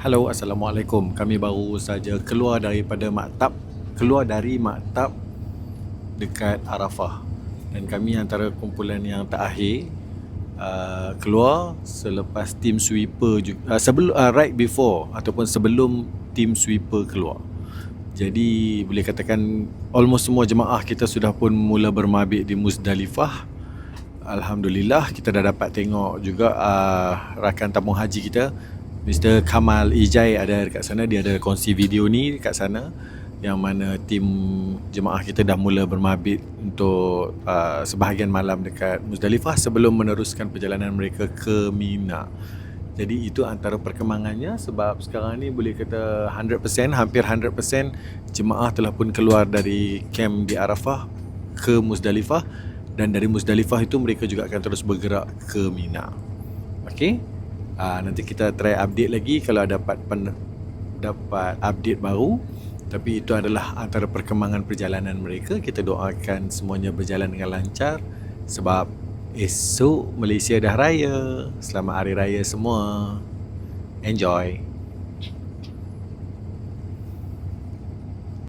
Halo, Assalamualaikum. Kami baru saja keluar dari maktab dekat Arafah. Dan kami antara kumpulan yang terakhir keluar selepas team sweeper juga, right before ataupun sebelum team sweeper keluar. Jadi boleh katakan almost semua jemaah kita sudah pun mula bermabit di Muzdalifah. Alhamdulillah kita dah dapat tengok juga rakan tabung haji kita, Mr. Kamal Ijai ada dekat sana. Dia ada kongsi video ni dekat sana, yang mana tim jemaah kita dah mula bermabit untuk sebahagian malam dekat Muzdalifah sebelum meneruskan perjalanan mereka ke Mina. Jadi itu antara perkembangannya, sebab sekarang ni boleh kata 100%, hampir 100% jemaah telah pun keluar dari camp di Arafah ke Muzdalifah, dan dari Muzdalifah itu mereka juga akan terus bergerak ke Mina. Okey, nanti kita try update lagi kalau dapat update baru. Tapi itu adalah antara perkembangan perjalanan mereka. Kita doakan semuanya berjalan dengan lancar, sebab esok Malaysia dah raya. Selamat Hari Raya semua. Enjoy.